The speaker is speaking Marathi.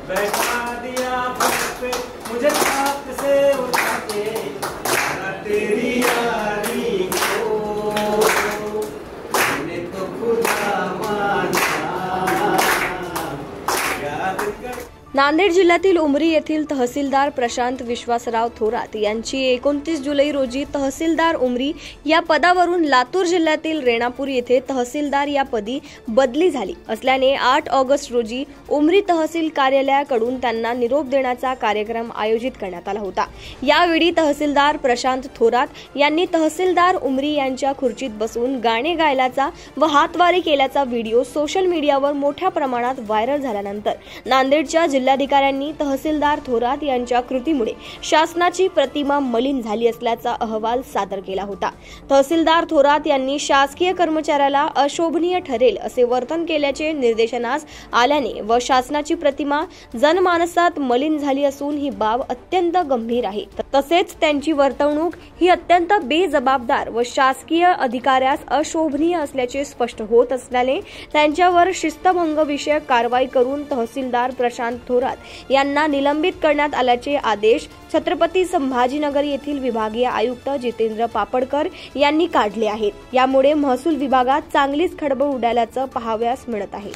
बैठा दिया फर्श पे मुझे छात से उठा के, तेरी यारी को मैंने तो खुदा माना याद कर। नांदेड जिल्ह्यातील उमरी येथील तहसीलदार प्रशांत विश्वासराव थोरात यांची 29 जुलै रोजी तहसीलदार उमरी या पदावरून लातूर जिल्ह्यातील रेणापूर येथे तहसीलदार या पदी बदली झाली असल्याने 8 ऑगस्ट रोजी उमरी तहसील कार्यालयाकडून त्यांना निरोप देण्याचा कार्यक्रम आयोजित करण्यात आला होता। यावेळी तहसीलदार प्रशांत थोरात यांनी तहसीलदार उमरी यांच्या खुर्चीत बसून गाणे गायल्याचा व हातवारी केल्याचा व्हिडिओ सोशल मीडियावर मोठ्या प्रमाणात व्हायरल झाल्यानंतर नांदेडच्या जिल्हाधिकाऱ्यांनी तहसीलदार थोरात यांच्या कृतीमुळे शासनाची प्रतिमा मलिन झाली असल्याचा अहवाल सादर केला होता। तहसीलदार थोरात यांनी शासकीय कर्मचाऱ्याला अशोभनीय ठरेल असे वर्तन केल्याचे निर्देशनास आल्याने व शासनाची प्रतिमा जनमानसात मलिन झाली असून ही बाब अत्यंत गंभीर आहे। तसेच त्यांची वर्तणूक ही अत्यंत बेजबाबदार व शासकीय अधिकाऱ्यास अशोभनीय असल्याचे स्पष्ट होत असल्याने त्यांच्यावर शिस्तभंग विषयक कारवाई करून तहसीलदार प्रशांत थोरात यांना निलंबित करण्यात आल्याचे आदेश छत्रपती संभाजीनगर येथील विभागीय आयुक्त जितेंद्र पापडकर यांनी काढले आहेत। यामुळे महसूल विभागात चांगलीच खळबळ उडाल्याचं पाहावयास मिळत आहे।